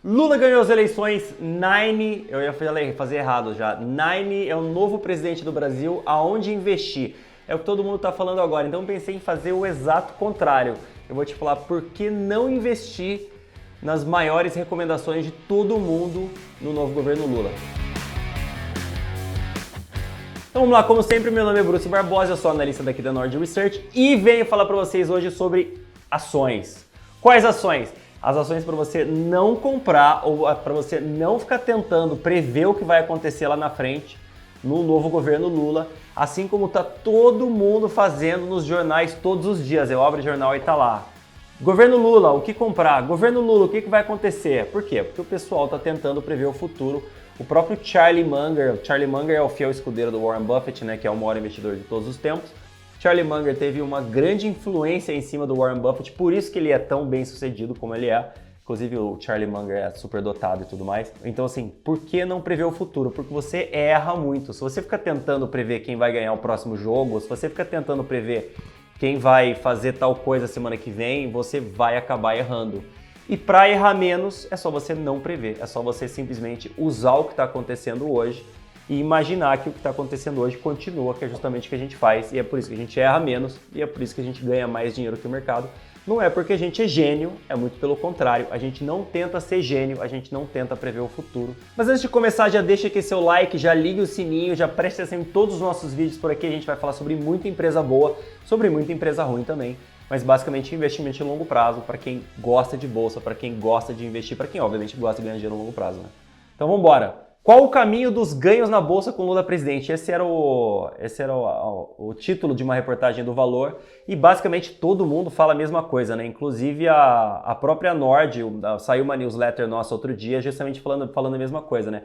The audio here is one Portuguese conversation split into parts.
Lula ganhou as eleições, Nine, eu ia fazer errado já, Nine é o novo presidente do Brasil, aonde investir? É o que todo mundo está falando agora, então eu pensei em fazer o exato contrário. Eu vou te falar por que não investir nas maiores recomendações de todo mundo no novo governo Lula. Então vamos lá, como sempre, meu nome é Bruce Barbosa, eu sou analista daqui da Nord Research e venho falar para vocês hoje sobre ações. Quais ações? As ações para você não comprar ou para você não ficar tentando prever o que vai acontecer lá na frente no novo governo Lula, assim como tá todo mundo fazendo nos jornais todos os dias. Eu abro o jornal e tá lá. Governo Lula, o que comprar? Governo Lula, o que vai acontecer? Por quê? Porque o pessoal tá tentando prever o futuro. O próprio Charlie Munger é o fiel escudeiro do Warren Buffett, né, que é o maior investidor de todos os tempos. Charlie Munger teve uma grande influência em cima do Warren Buffett, por isso que ele é tão bem sucedido como ele é. Inclusive o Charlie Munger é super dotado e tudo mais. Então assim, por que não prever o futuro? Porque você erra muito. Se você ficar tentando prever quem vai ganhar o próximo jogo, se você ficar tentando prever quem vai fazer tal coisa semana que vem, você vai acabar errando. E para errar menos, é só você não prever. É só você simplesmente usar o que está acontecendo hoje e imaginar que o que está acontecendo hoje continua, que é justamente o que a gente faz, e é por isso que a gente erra menos, e é por isso que a gente ganha mais dinheiro que o mercado. Não é porque a gente é gênio, é muito pelo contrário, a gente não tenta ser gênio, a gente não tenta prever o futuro. Mas antes de começar, já deixa aqui seu like, já ligue o sininho, já preste atenção em todos os nossos vídeos por aqui, a gente vai falar sobre muita empresa boa, sobre muita empresa ruim também, mas basicamente investimento de longo prazo, para quem gosta de bolsa, para quem gosta de investir, para quem obviamente gosta de ganhar dinheiro a longo prazo, né? Então vamos embora! Qual o caminho dos ganhos na bolsa com Lula presidente? Esse era o título de uma reportagem do Valor e basicamente todo mundo fala a mesma coisa, né? Inclusive a própria Nord, saiu uma newsletter nossa outro dia justamente falando a mesma coisa, né?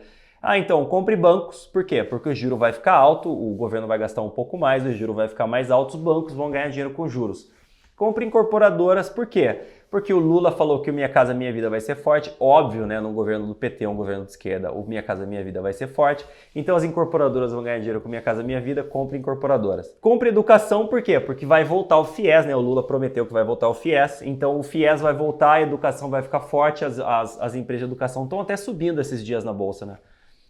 Então, compre bancos, por quê? Porque o juro vai ficar alto, o governo vai gastar um pouco mais, o juro vai ficar mais alto, os bancos vão ganhar dinheiro com juros. Compre incorporadoras, por quê? Porque o Lula falou que o Minha Casa Minha Vida vai ser forte, óbvio, né? No governo do PT, um governo de esquerda, o Minha Casa Minha Vida vai ser forte. Então as incorporadoras vão ganhar dinheiro com Minha Casa Minha Vida, compre incorporadoras. Compre educação, por quê? Porque vai voltar o FIES, né? O Lula prometeu que vai voltar o FIES, então o FIES vai voltar, a educação vai ficar forte, as empresas de educação estão até subindo esses dias na bolsa, né?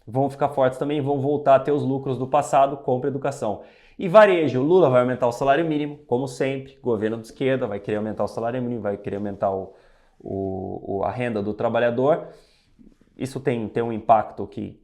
Vão ficar fortes também, vão voltar a ter os lucros do passado, compre educação. E varejo, Lula vai aumentar o salário mínimo, como sempre, governo de esquerda vai querer aumentar o salário mínimo, vai querer aumentar a renda do trabalhador. Isso tem um impacto que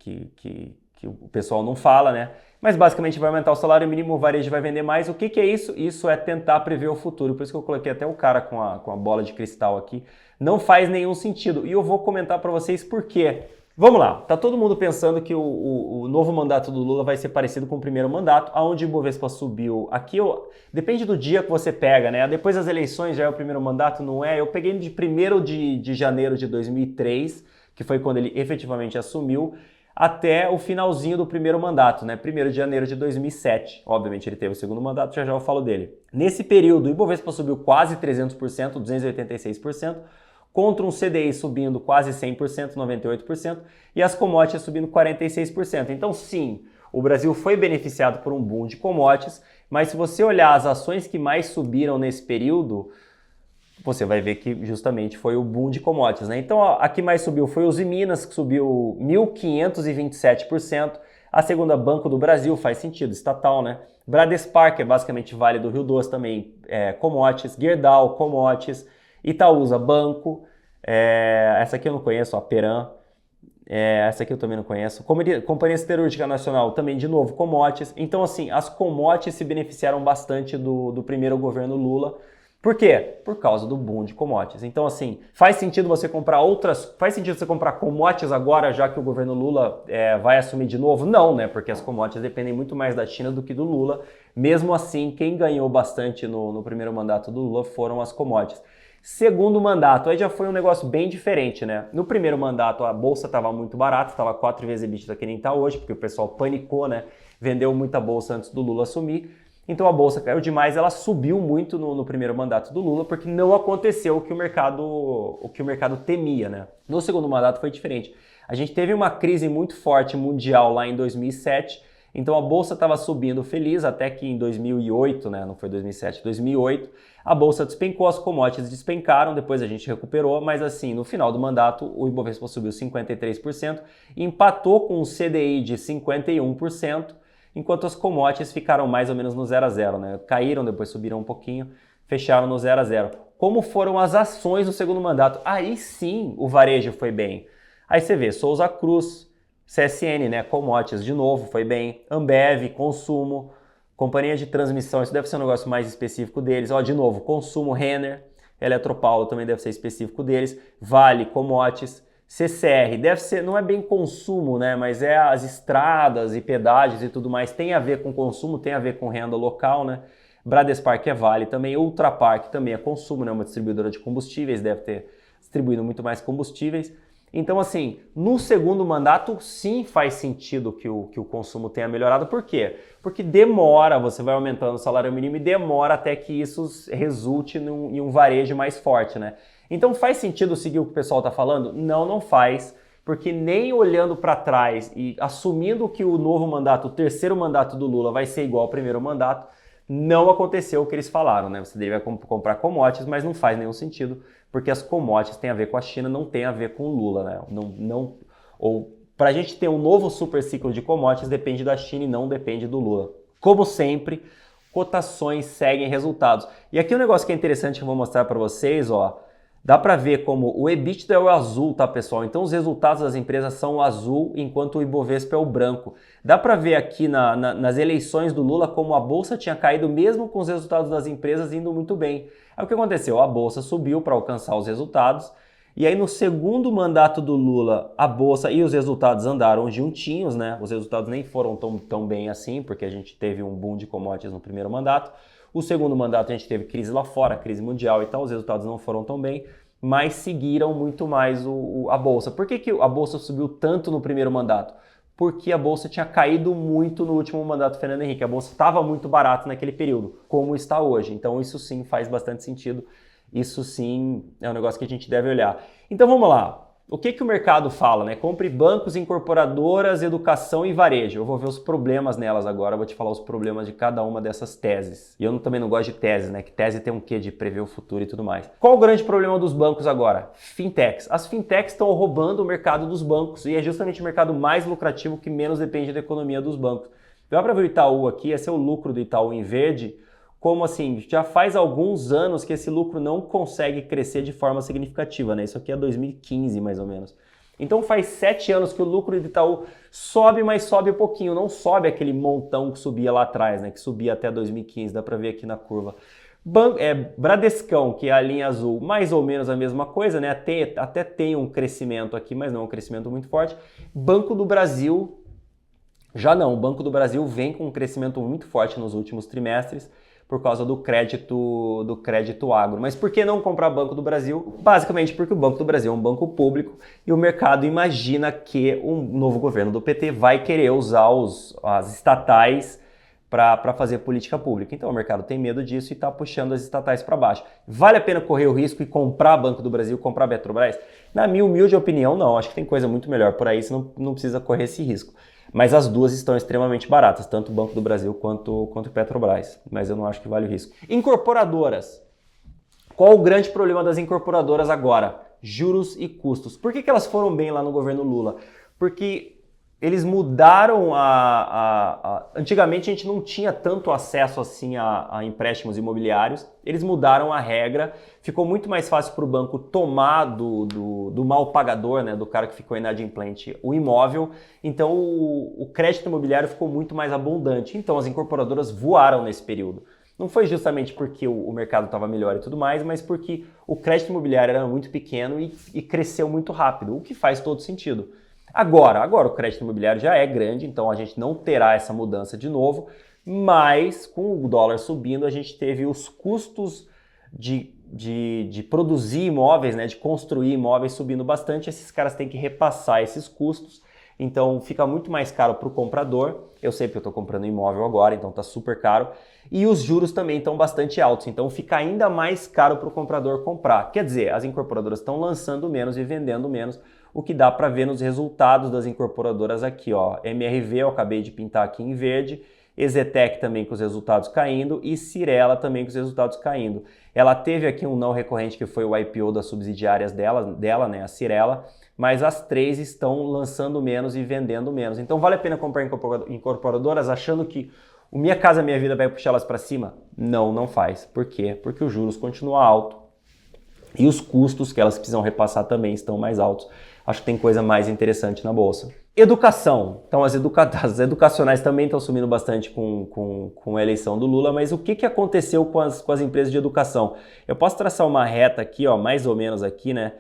o pessoal não fala, né? Mas basicamente vai aumentar o salário mínimo, o varejo vai vender mais. O que é isso? Isso é tentar prever o futuro. Por isso que eu coloquei até o cara com a bola de cristal aqui. Não faz nenhum sentido. E eu vou comentar para vocês por quê. Vamos lá, tá todo mundo pensando que o novo mandato do Lula vai ser parecido com o primeiro mandato, onde o Ibovespa subiu. Aqui, depende do dia que você pega, né? Depois das eleições já é o primeiro mandato, não é? Eu peguei de 1º de janeiro de 2003, que foi quando ele efetivamente assumiu, até o finalzinho do primeiro mandato, né? 1º de janeiro de 2007. Obviamente ele teve o segundo mandato, já eu falo dele. Nesse período, o Ibovespa subiu quase 300%, 286%, contra um CDI subindo quase 100%, 98%, e as commodities subindo 46%. Então sim, o Brasil foi beneficiado por um boom de commodities, mas se você olhar as ações que mais subiram nesse período, você vai ver que justamente foi o boom de commodities, né? Então a que mais subiu foi Uzi Minas, que subiu 1.527%, a segunda Banco do Brasil, faz sentido, estatal, né? Bradespar, que é basicamente Vale do Rio Doce também, commodities, Gerdau, commodities, Itaúsa, banco, essa aqui eu não conheço, a Peram, essa aqui eu também não conheço, Companhia Siderúrgica Nacional, também de novo, commodities. Então assim, as commodities se beneficiaram bastante do primeiro governo Lula. Por quê? Por causa do boom de commodities. Então assim, faz sentido você comprar commodities agora, já que o governo Lula vai assumir de novo? Não, né? Porque as commodities dependem muito mais da China do que do Lula. Mesmo assim, quem ganhou bastante no primeiro mandato do Lula foram as commodities. Segundo mandato, aí já foi um negócio bem diferente, né? No primeiro mandato a bolsa estava muito barata, estava 4 vezes EBITDA que nem está hoje, porque o pessoal panicou, né? Vendeu muita bolsa antes do Lula assumir. Então a bolsa caiu demais, ela subiu muito no primeiro mandato do Lula, porque não aconteceu o que o mercado temia, né? No segundo mandato foi diferente. A gente teve uma crise muito forte mundial lá em 2007, Então a bolsa estava subindo feliz até que em 2008, né, não foi 2007, 2008, a bolsa despencou, as commodities despencaram, depois a gente recuperou, mas assim, no final do mandato o Ibovespa subiu 53%, empatou com um CDI de 51%, enquanto as commodities ficaram mais ou menos no 0 a 0, né? Caíram, depois subiram um pouquinho, fecharam no 0 a 0. Como foram as ações no segundo mandato? Aí sim o varejo foi bem. Aí você vê, Souza Cruz, CSN, né, commodities de novo, foi bem, Ambev, consumo, companhia de transmissão, isso deve ser um negócio mais específico deles, ó, de novo, consumo, Renner, Eletropaulo também deve ser específico deles, Vale, commodities, CCR, deve ser, não é bem consumo, né, mas é as estradas e pedágios e tudo mais, tem a ver com consumo, tem a ver com renda local, né, Bradespark é Vale também, Ultrapark também é consumo, né, uma distribuidora de combustíveis, deve ter distribuído muito mais combustíveis. Então, assim, no segundo mandato, sim faz sentido que o consumo tenha melhorado. Por quê? Porque demora, você vai aumentando o salário mínimo e demora até que isso resulte em um varejo mais forte, né? Então, faz sentido seguir o que o pessoal está falando? Não, não faz, porque nem olhando para trás e assumindo que o novo mandato, o terceiro mandato do Lula vai ser igual ao primeiro mandato, não aconteceu o que eles falaram, né? Você deveria comprar commodities, mas não faz nenhum sentido, porque as commodities têm a ver com a China, não tem a ver com o Lula, né? Ou para a gente ter um novo super ciclo de commodities depende da China e não depende do Lula. Como sempre, cotações seguem resultados. E aqui um negócio que é interessante que eu vou mostrar para vocês, ó. Dá para ver como o EBITDA é o azul, tá, pessoal? Então os resultados das empresas são o azul, enquanto o Ibovespa é o branco. Dá para ver aqui nas eleições do Lula como a bolsa tinha caído mesmo com os resultados das empresas indo muito bem. Aí o que aconteceu? A bolsa subiu para alcançar os resultados, e aí no segundo mandato do Lula, a bolsa e os resultados andaram juntinhos, né? Os resultados nem foram tão bem assim, porque a gente teve um boom de commodities no primeiro mandato. O segundo mandato a gente teve crise lá fora, crise mundial e tal, os resultados não foram tão bem, mas seguiram muito mais a Bolsa. Por que a Bolsa subiu tanto no primeiro mandato? Porque a Bolsa tinha caído muito no último mandato do Fernando Henrique. A Bolsa estava muito barata naquele período, como está hoje. Então isso sim faz bastante sentido. Isso sim é um negócio que a gente deve olhar. Então vamos lá. O que o mercado fala, né? Compre bancos, incorporadoras, educação e varejo. Eu vou ver os problemas nelas agora, vou te falar os problemas de cada uma dessas teses. E eu também não gosto de teses, né? Que tese tem um quê de prever o futuro e tudo mais. Qual o grande problema dos bancos agora? Fintechs. As fintechs estão roubando o mercado dos bancos e é justamente o mercado mais lucrativo que menos depende da economia dos bancos. Dá para ver o Itaú aqui, esse é o lucro do Itaú em verde. Como assim, já faz alguns anos que esse lucro não consegue crescer de forma significativa, né? Isso aqui é 2015, mais ou menos. Então faz 7 anos que o lucro do Itaú sobe, mas sobe um pouquinho, não sobe aquele montão que subia lá atrás, né? Que subia até 2015, dá para ver aqui na curva. Bradescão, que é a linha azul, mais ou menos a mesma coisa, né? Até tem um crescimento aqui, mas não é um crescimento muito forte. Banco do Brasil, já não. O Banco do Brasil vem com um crescimento muito forte nos últimos trimestres, por causa do crédito agro. Mas por que não comprar Banco do Brasil? Basicamente porque o Banco do Brasil é um banco público e o mercado imagina que o novo governo do PT vai querer usar as estatais para fazer política pública. Então o mercado tem medo disso e está puxando as estatais para baixo. Vale a pena correr o risco e comprar Banco do Brasil, comprar Petrobras? Na minha humilde opinião, não. Acho que tem coisa muito melhor por aí, você não precisa correr esse risco. Mas as duas estão extremamente baratas, tanto o Banco do Brasil quanto o Petrobras. Mas eu não acho que vale o risco. Incorporadoras. Qual o grande problema das incorporadoras agora? Juros e custos. Por que elas foram bem lá no governo Lula? Porque eles mudaram antigamente a gente não tinha tanto acesso assim a empréstimos imobiliários. Eles mudaram a regra. Ficou muito mais fácil para o banco tomar do mal pagador, né, do cara que ficou inadimplente, o imóvel. Então o crédito imobiliário ficou muito mais abundante. Então as incorporadoras voaram nesse período. Não foi justamente porque o mercado estava melhor e tudo mais, mas porque o crédito imobiliário era muito pequeno e cresceu muito rápido, o que faz todo sentido. Agora o crédito imobiliário já é grande, então a gente não terá essa mudança de novo, mas com o dólar subindo a gente teve os custos de produzir imóveis, né, de construir imóveis subindo bastante. Esses caras têm que repassar esses custos, então fica muito mais caro para o comprador. Eu sei porque eu estou comprando imóvel agora, então está super caro. E os juros também estão bastante altos, então fica ainda mais caro para o comprador comprar. Quer dizer, as incorporadoras estão lançando menos e vendendo menos, o que dá para ver nos resultados das incorporadoras aqui, ó. MRV eu acabei de pintar aqui em verde, EZTEC também com os resultados caindo e Cyrela também com os resultados caindo. Ela teve aqui um não recorrente que foi o IPO das subsidiárias dela, né, a Cyrela, mas as três estão lançando menos e vendendo menos. Então vale a pena comprar incorporadoras achando que o Minha Casa Minha Vida vai puxar elas para cima? Não, não faz. Por quê? Porque os juros continuam altos e os custos que elas precisam repassar também estão mais altos. Acho que tem coisa mais interessante na bolsa. Educação. Então as educacionais também estão subindo bastante com a eleição do Lula, mas o que aconteceu com as empresas de educação? Eu posso traçar uma reta aqui, ó, mais ou menos aqui, né?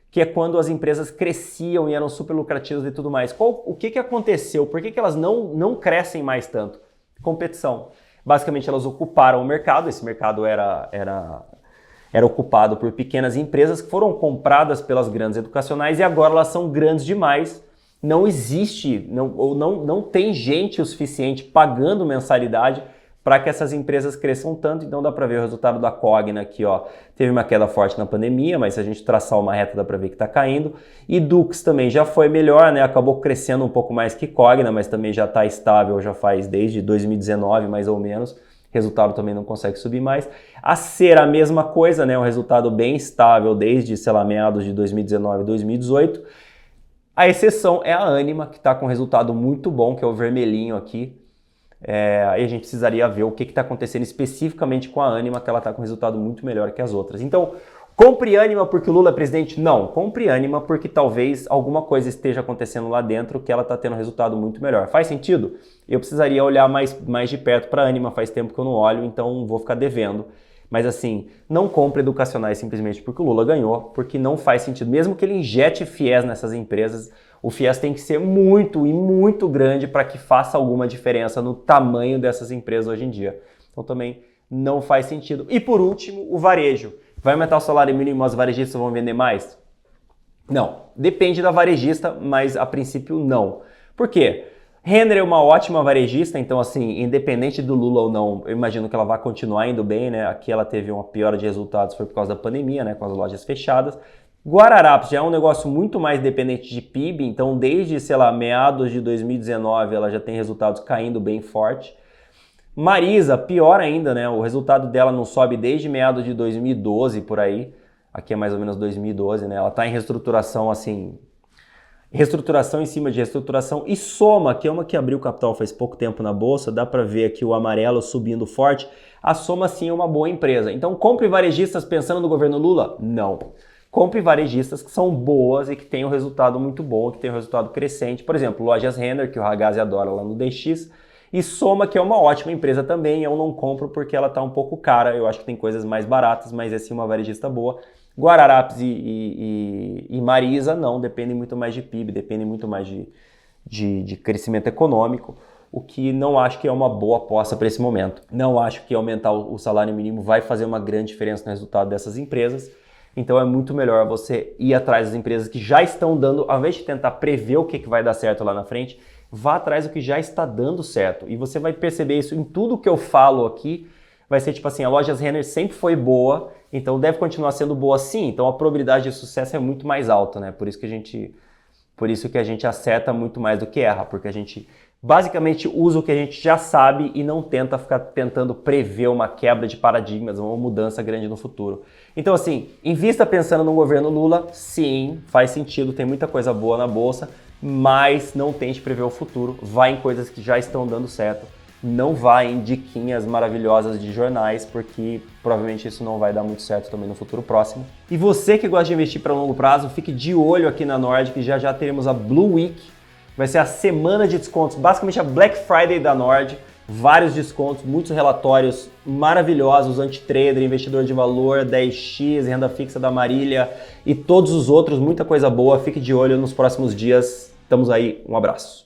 Que é quando as empresas cresciam e eram super lucrativas e tudo mais. O que aconteceu? Por que elas não crescem mais tanto? Competição. Basicamente elas ocuparam o mercado, esse mercado era ocupado por pequenas empresas que foram compradas pelas grandes educacionais e agora elas são grandes demais. Não existe, não tem gente o suficiente pagando mensalidade para que essas empresas cresçam tanto. Então dá para ver o resultado da Cogna aqui, ó. Teve uma queda forte na pandemia, mas se a gente traçar uma reta dá para ver que está caindo. E Dux também já foi melhor, né? Acabou crescendo um pouco mais que Cogna, mas também já está estável, já faz desde 2019 mais ou menos. Resultado também não consegue subir mais. A Ser a mesma coisa, né? Um resultado bem estável desde, sei lá, meados de 2019, 2018. A exceção é a Ânima, que está com um resultado muito bom, que é o vermelhinho aqui. Aí a gente precisaria ver o que está acontecendo especificamente com a Ânima, que ela está com um resultado muito melhor que as outras. Então, compre Ânima porque o Lula é presidente? Não, compre Ânima porque talvez alguma coisa esteja acontecendo lá dentro que ela está tendo um resultado muito melhor. Faz sentido? Eu precisaria olhar mais de perto para a Ânima, faz tempo que eu não olho, então vou ficar devendo. Mas assim, não compre educacionais simplesmente porque o Lula ganhou, porque não faz sentido. Mesmo que ele injete FIES nessas empresas, o FIES tem que ser muito e muito grande para que faça alguma diferença no tamanho dessas empresas hoje em dia. Então também não faz sentido. E por último, o varejo. Vai aumentar o salário mínimo e os varejistas vão vender mais? Não. Depende da varejista, mas a princípio não. Por quê? Renner é uma ótima varejista, então assim, independente do Lula ou não, eu imagino que ela vai continuar indo bem, né? Aqui ela teve uma piora de resultados, foi por causa da pandemia, né? Com as lojas fechadas. Guararapes já é um negócio muito mais dependente de PIB, então desde, sei lá, meados de 2019 ela já tem resultados caindo bem forte. Marisa, pior ainda, né? O resultado dela não sobe desde meados de 2012 por aí. Aqui é mais ou menos 2012, né? Ela está em reestruturação, assim, reestruturação em cima de reestruturação. E Soma, que é uma que abriu capital faz pouco tempo na bolsa, dá para ver aqui o amarelo subindo forte. A Soma sim é uma boa empresa. Então compre varejistas pensando no governo Lula? Não. Compre varejistas que são boas e que têm um resultado muito bom, que têm um resultado crescente. Por exemplo, Lojas Renner, que o Ragazzi adora lá no DX. E Soma, que é uma ótima empresa também. Eu não compro porque ela está um pouco cara. Eu acho que tem coisas mais baratas, mas é sim uma varejista boa. Guararapes e Marisa não, dependem muito mais de PIB, dependem muito mais de crescimento econômico, o que não acho que é uma boa aposta para esse momento. Não acho que aumentar o salário mínimo vai fazer uma grande diferença no resultado dessas empresas, então é muito melhor você ir atrás das empresas que já estão dando, ao invés de tentar prever o que vai dar certo lá na frente, vá atrás do que já está dando certo. E você vai perceber isso em tudo que eu falo aqui. Vai ser tipo assim, a Lojas Renner sempre foi boa, então deve continuar sendo boa sim, então a probabilidade de sucesso é muito mais alta, né? Por isso que a gente acerta muito mais do que erra, porque a gente basicamente usa o que a gente já sabe e não tenta ficar tentando prever uma quebra de paradigmas, uma mudança grande no futuro. Então assim, invista pensando no governo Lula, sim, faz sentido, tem muita coisa boa na bolsa, mas não tente prever o futuro, vá em coisas que já estão dando certo. Não vá em diquinhas maravilhosas de jornais, porque provavelmente isso não vai dar muito certo também no futuro próximo. E você que gosta de investir para longo prazo, fique de olho aqui na Nord, que já teremos a Blue Week. Vai ser a semana de descontos, basicamente a Black Friday da Nord. Vários descontos, muitos relatórios maravilhosos, anti-trader, investidor de valor, 10x, renda fixa da Marília e todos os outros, muita coisa boa. Fique de olho nos próximos dias. Estamos aí, um abraço.